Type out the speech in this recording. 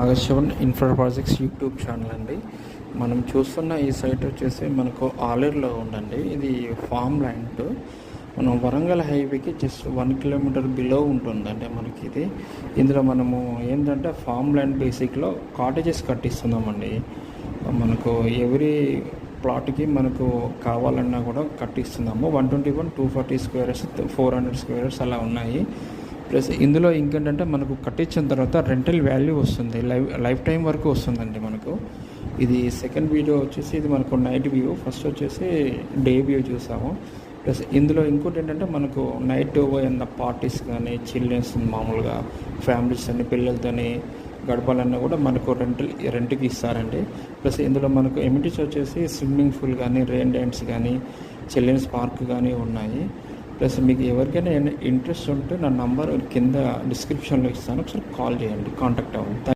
నాగశివన్ infra projects YouTube channel అండి. మనం చూస్తున్న ఈ సైట్ వచ్చేసి మనకు ఆలేరులో ఉందండి. ఇది ఫామ్ ల్యాండ్. మనం వరంగల్ హైవేకి జస్ట్ 1 కిలోమీటర్ బిలో ఉంటుందండి మనకి ఇది. ఇందులో మనము ఏంటంటే ఫామ్ ల్యాండ్ బేసిక్లో కాటేజెస్ కట్టిస్తున్నామండి. మనకు ఎవ్రీ ప్లాట్కి మనకు కావాలన్నా కూడా కట్టిస్తున్నాము. 121, 240 స్క్వేర్స్, 400 స్క్వేర్స్ అలా ఉన్నాయి. ప్లస్ ఇందులో ఇంకేంటంటే మనకు కట్టించిన తర్వాత రెంటల్ వాల్యూ వస్తుంది, లైఫ్ టైం వరకు వస్తుందండి మనకు. ఇది సెకండ్ వీడియో వచ్చేసి ఇది మనకు నైట్ వ్యూ. ఫస్ట్ వచ్చేసి డే వ్యూ చూసాము. ప్లస్ ఇందులో ఇంకోటి ఏంటంటే మనకు నైట్ ఏమన్నా పార్టీస్ కానీ చిల్డ్రన్స్ మామూలుగా ఫ్యామిలీస్ అని పిల్లలతోని గడపాలన్నా కూడా మనకు రెంట్కి ఇస్తారండి. ప్లస్ ఇందులో మనకు ఎమిటీస్ వచ్చేసి స్విమ్మింగ్ పూల్ కానీ, రెయిన్ డ్యాన్స్ కానీ, చిల్డ్రన్స్ పార్క్ కానీ ఉన్నాయి. ప్లస్ మీకు ఎవరికైనా ఇంట్రెస్ట్ ఉంటే నా నంబర్ కింద డిస్క్రిప్షన్లో ఇస్తాను, ఒకసారి కాల్ చేయండి, కాంటాక్ట్ అవ్వండి.